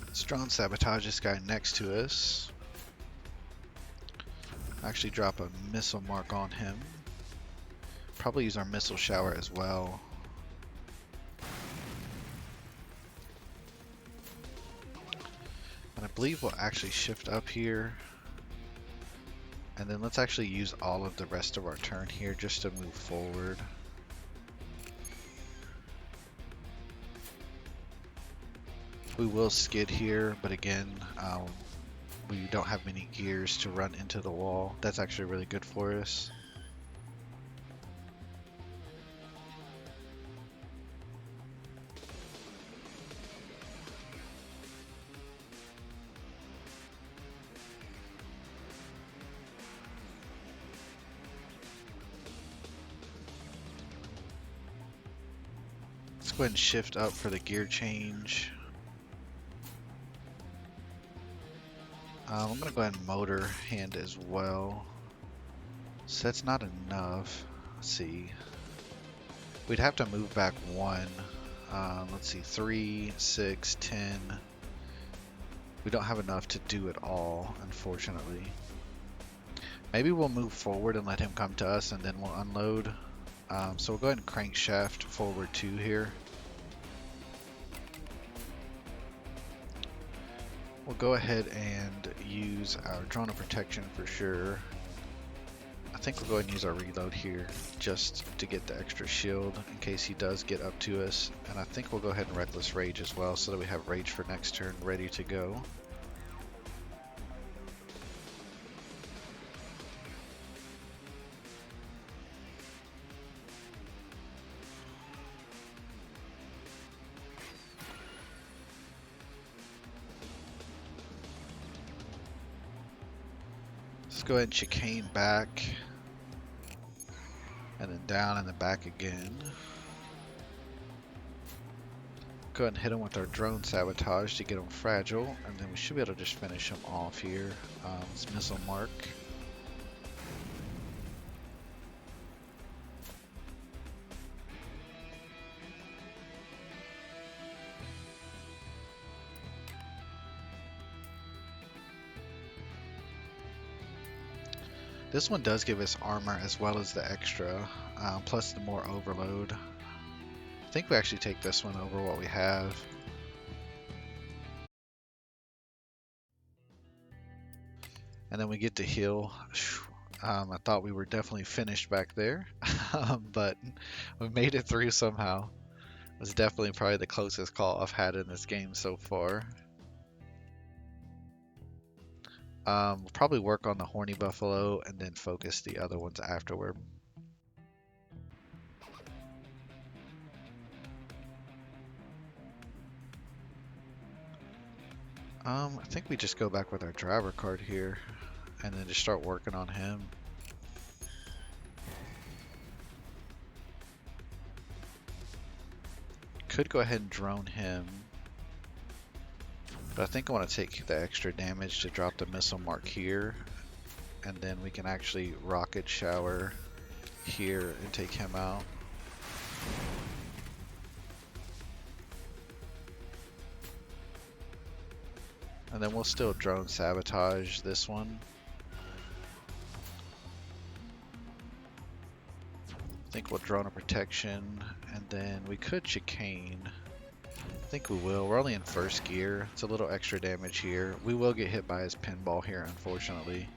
Let's drone sabotage this guy next to us. Actually drop a missile mark on him. Probably use our missile shower as well. And I believe we'll actually shift up here. And then let's actually use all of the rest of our turn here just to move forward. We will skid here, but again, we don't have many gears to run into the wall. That's actually really good for us. Let's go ahead and shift up for the gear change. I'm going to go ahead and motor hand as well. So that's not enough. Let's see. We'd have to move back one. Let's see, 3, 6, 10. We don't have enough to do it all, unfortunately. Maybe we'll move forward and let him come to us and then we'll unload. So we'll go ahead and crankshaft forward 2 here. We'll go ahead and use our drone of protection for sure. I think we'll go ahead and use our reload here just to get the extra shield in case he does get up to us. And I think we'll go ahead and reckless rage as well so that we have rage for next turn ready to go. Let's go ahead and chicane back. And then down and then back again. Go ahead and hit him with our drone sabotage to get him fragile. And then we should be able to just finish him off here. Let's missile mark. This one does give us armor as well as the extra, plus the more overload. I think we actually take this one over what we have. And then we get to heal. I thought we were definitely finished back there, but we made it through somehow. It was definitely probably the closest call I've had in this game so far. We'll probably work on the horny buffalo and then focus the other ones afterward. I think we just go back with our driver card here and then just start working on him. Could go ahead and drone him. But I think I want to take the extra damage to drop the missile mark here. And then we can actually rocket shower here and take him out. And then we'll still drone sabotage this one. I think we'll drone a protection and then we could chicane. I think we will. We're only in first gear. It's a little extra damage here. We will get hit by his pinball here, unfortunately.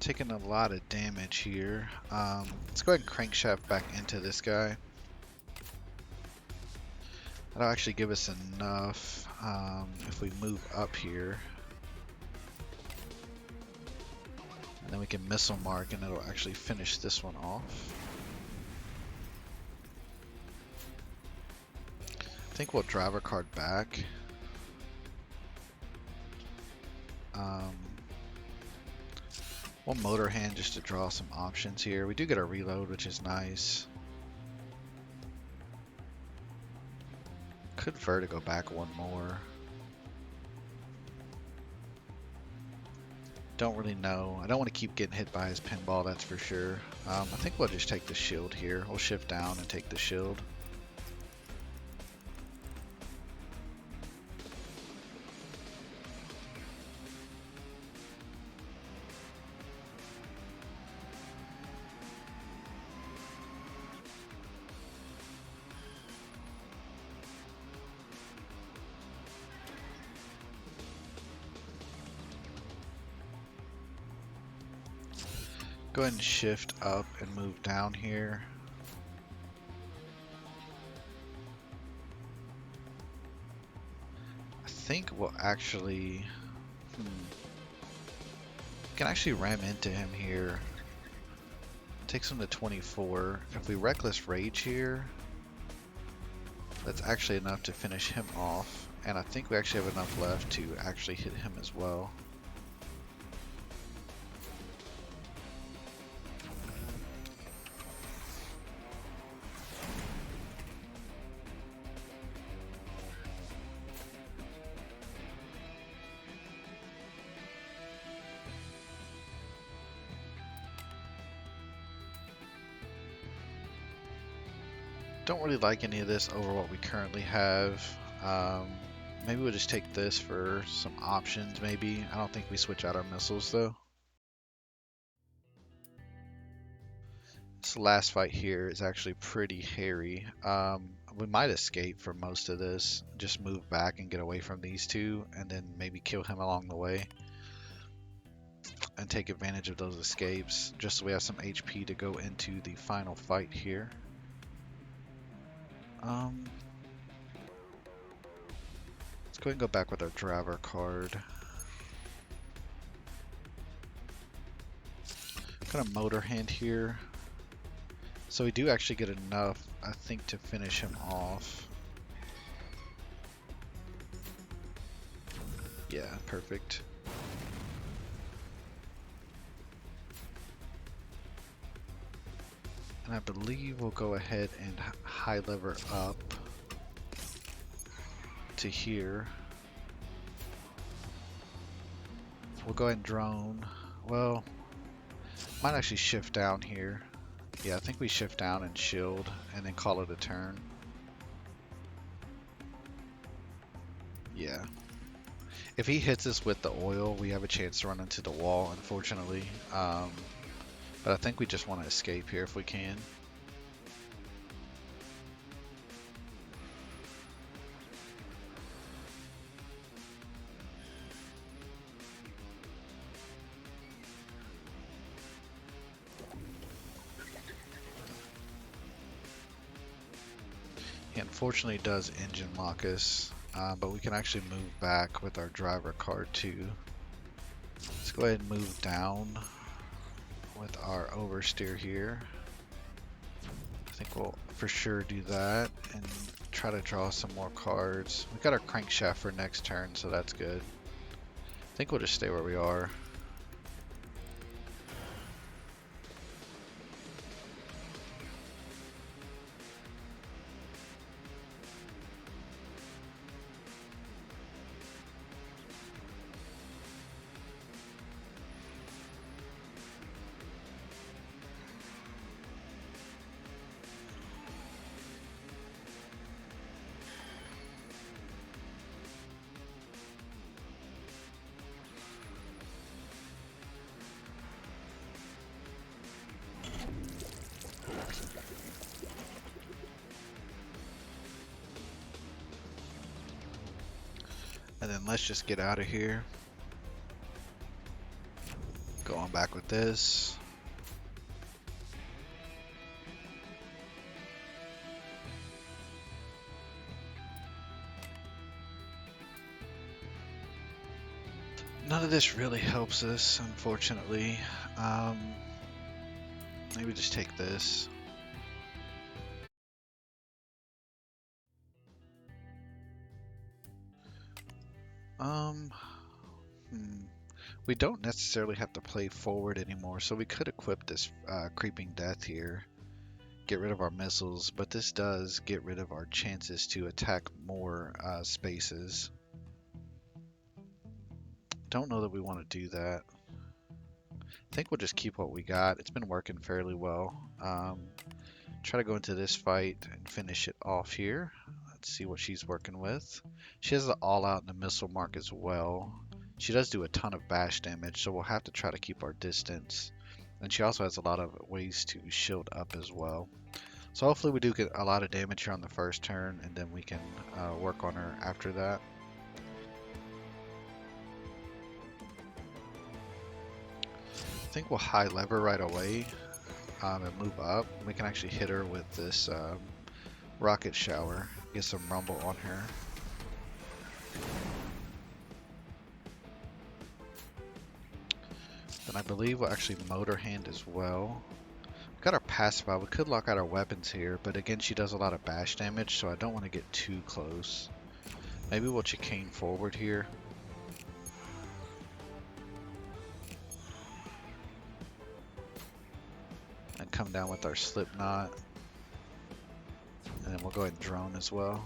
taking a lot of damage here. Let's go ahead and crankshaft back into this guy. That'll actually give us enough if we move up here. And then we can missile mark and it'll actually finish this one off. I think we'll driver card back. We'll motor hand just to draw some options here. We do get a reload, which is nice. Could vertigo back one more. Don't really know. I don't want to keep getting hit by his pinball, that's for sure. I think we'll just take the shield here. We'll shift down and take the shield. Go ahead and shift up and move down here. I think we'll actually can actually ram into him here. Takes him to 24. If we reckless rage here, that's actually enough to finish him off. And I think we actually have enough left to actually hit him as well. Don't really like any of this over what we currently have. Maybe we'll just take this for some options, maybe. I don't think we switch out our missiles, though. This last fight here is actually pretty hairy. We might escape for most of this. Just move back and get away from these two, and then maybe kill him along the way. And take advantage of those escapes, just so we have some HP to go into the final fight here. Let's go ahead and go back with our driver card. Gonna motor hand here. So we do actually get enough, I think, to finish him off. Yeah, perfect. And I believe we'll go ahead and high lever up to here. We'll go ahead and drone. Well, might actually shift down here. Yeah, I think we shift down and shield and then call it a turn. Yeah. If he hits us with the oil, we have a chance to run into the wall, unfortunately. But I think we just want to escape here if we can. He unfortunately does engine lock us, but we can actually move back with our driver card too. Let's go ahead and move down with our oversteer here. I think we'll for sure do that and try to draw some more cards. We've got our crankshaft for next turn, so that's good. I think we'll just stay where we are. And then let's just get out of here. Going back with this. None of this really helps us, unfortunately. Maybe just take this. Um, We don't necessarily have to play forward anymore, so we could equip this Creeping Death here. Get rid of our missiles, but this does get rid of our chances to attack more spaces. Don't know that we want to do that. I think we'll just keep what we got. It's been working fairly well. Try to go into this fight and finish it off here. Let's see what she's working with. She has the all-out and the missile mark as well. She does do a ton of bash damage, so we'll have to try to keep our distance. And she also has a lot of ways to shield up as well. So hopefully we do get a lot of damage here on the first turn, and then we can work on her after that. I think we'll high lever right away and move up. We can actually hit her with this rocket shower, get some rumble on her. Then I believe we'll actually motor hand as well. We've got our passive out. We could lock out our weapons here, but again, she does a lot of bash damage, so I don't want to get too close. Maybe we'll chicane forward here. And come down with our slip knot. And then we'll go ahead and drone as well.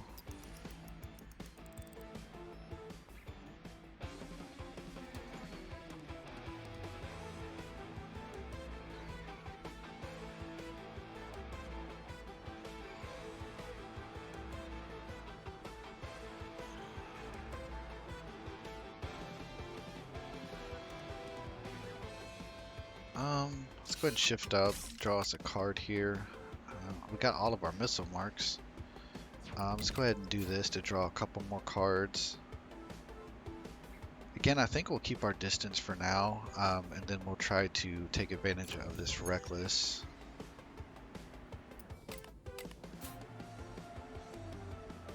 Let's go ahead and shift up, draw us a card here. We got all of our missile marks. Let's go ahead and do this to draw a couple more cards. Again, I think we'll keep our distance for now, and then we'll try to take advantage of this Reckless.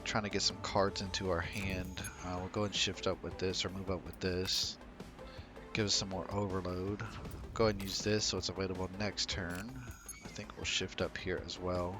Trying to get some cards into our hand. We'll go ahead and shift up with this or move up with this. Give us some more overload. Go ahead and use this so it's available next turn. I think we'll shift up here as well.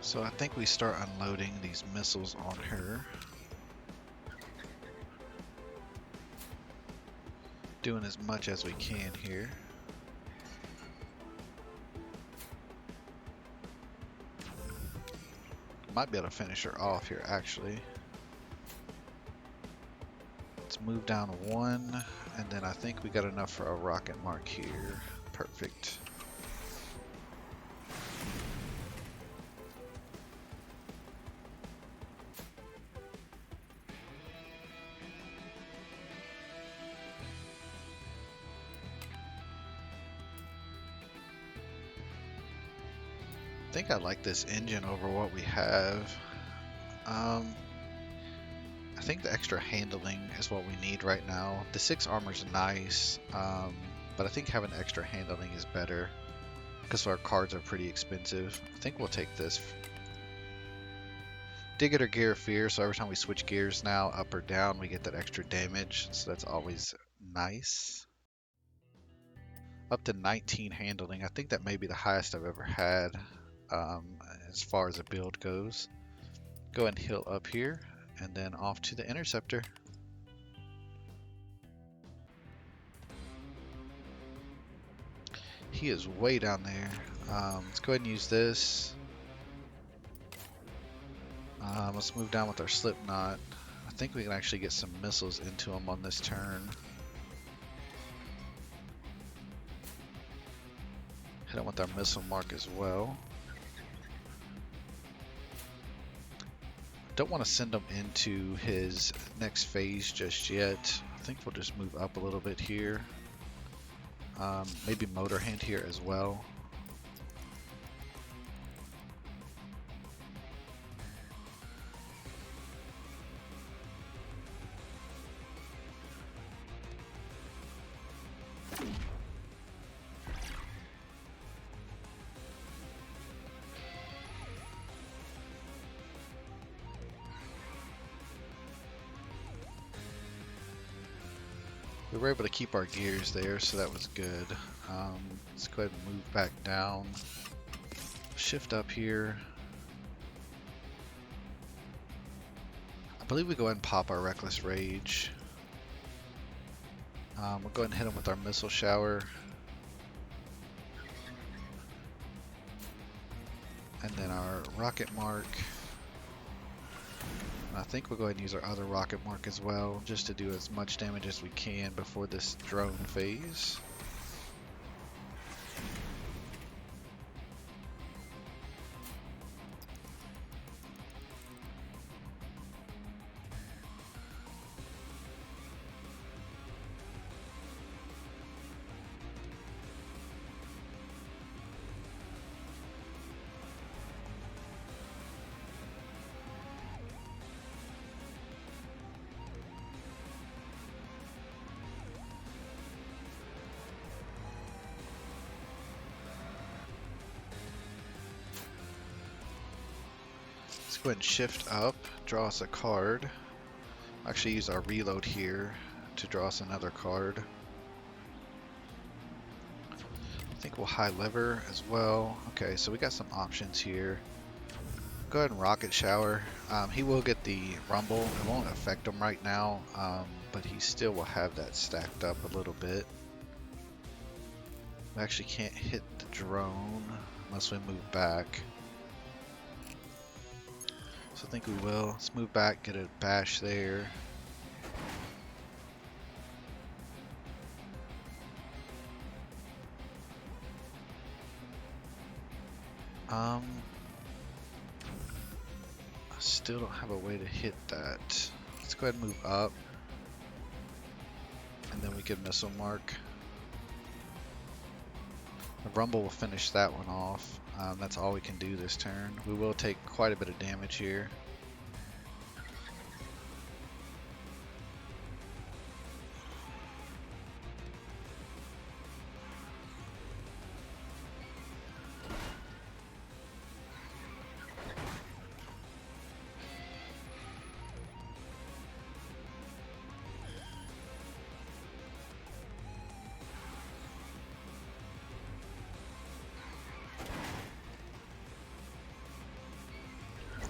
So I think we start unloading these missiles on her. Doing as much as we can here. Might be able to finish her off here actually. Let's move down one, and then I think we got enough for a rocket mark here. Perfect. I think I like this engine over what we have. I think the extra handling is what we need right now. The 6 armor's nice, but I think having extra handling is better because our cards are pretty expensive. I think we'll take this. Dig it or Gear of Fear, so every time we switch gears now, up or down, we get that extra damage, so that's always nice. Up to 19 handling. I think that may be the highest I've ever had. As far as a build goes. Go ahead and heal up here and then off to the interceptor. He is way down there. Let's go ahead and use this. Let's move down with our slip knot. think we can actually get some missiles into him on this turn. Hit him with our missile mark as well. Don't want to send him into his next phase just yet. I think we'll just move up a little bit here. Maybe motor hand here as well. We were able to keep our gears there, so that was good. Let's go ahead and move back down. Shift up here. I believe we go ahead and pop our Reckless Rage. We'll go ahead and hit him with our Missile Shower. And then our Rocket Mark. I think we'll go ahead and use our other rocket mark as well, just to do as much damage as we can before this drone phase. Let's go ahead and shift up, draw us a card. Actually use our reload here to draw us another card. I think we'll high lever as well. Okay, so we got some options here. Go ahead and rocket shower. He will get the rumble. It won't affect him right now, but he still will have that stacked up a little bit. We actually can't hit the drone unless we move back. So I think we will. Let's move back, get a bash there. I still don't have a way to hit that. Let's go ahead and move up. And then we can missile mark. The rumble will finish that one off. That's all we can do this turn. We will take quite a bit of damage here.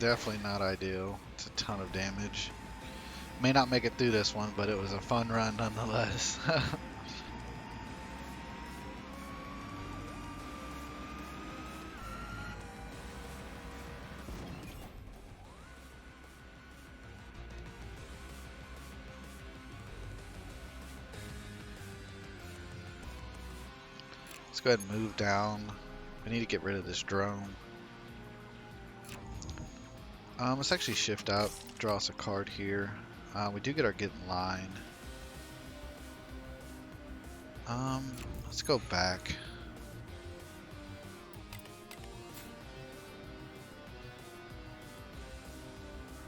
Definitely not ideal. It's a ton of damage. May not make it through this one, but it was a fun run nonetheless. Let's go ahead and move down. We need to get rid of this drone. Let's actually shift up, draw us a card here. We do get our get in line. Let's go back.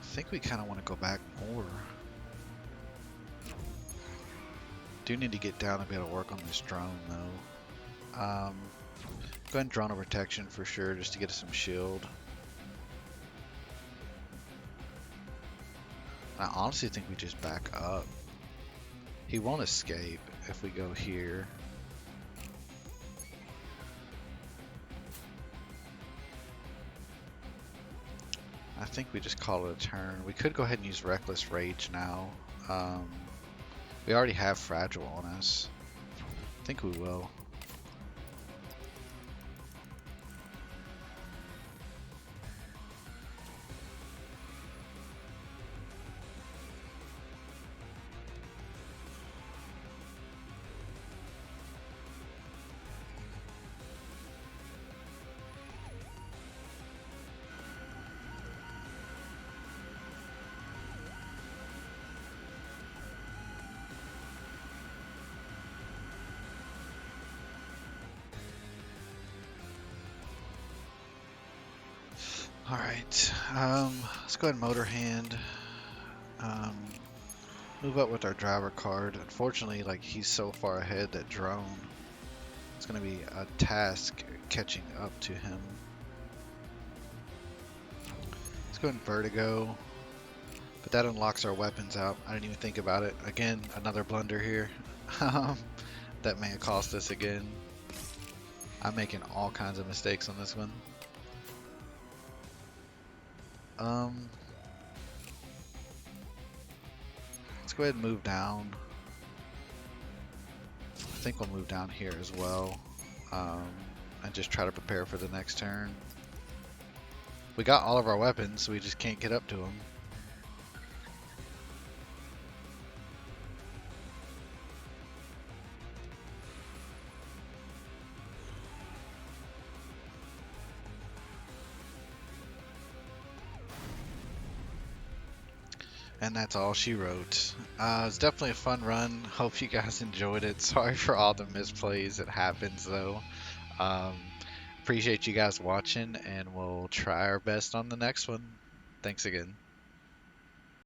I think we kind of want to go back more. Do need to get down and be able to work on this drone though. Go ahead and drone a protection for sure, just to get us some shield. I honestly think we just back up. He won't escape if we go here. I think we just call it a turn. We could go ahead and use Reckless Rage now. We already have Fragile on us. I think we will. All right, let's go ahead and motor hand. Um, Move up with our driver card. Unfortunately, like he's so far ahead that drone. It's gonna be a task catching up to him. Let's go in vertigo, but that unlocks our weapons out. I didn't even think about it. Again, another blunder here. That may have cost us again. I'm making all kinds of mistakes on this one. Um, let's go ahead and move down. I think we'll move down here as well. And just try to prepare for the next turn. We got all of our weapons, so we just can't get up to them. And that's all she wrote. It's definitely a fun run. Hope you guys enjoyed it. Sorry for all the misplays. It happens though. Um, Appreciate you guys watching, and we'll try our best on the next one. Thanks again.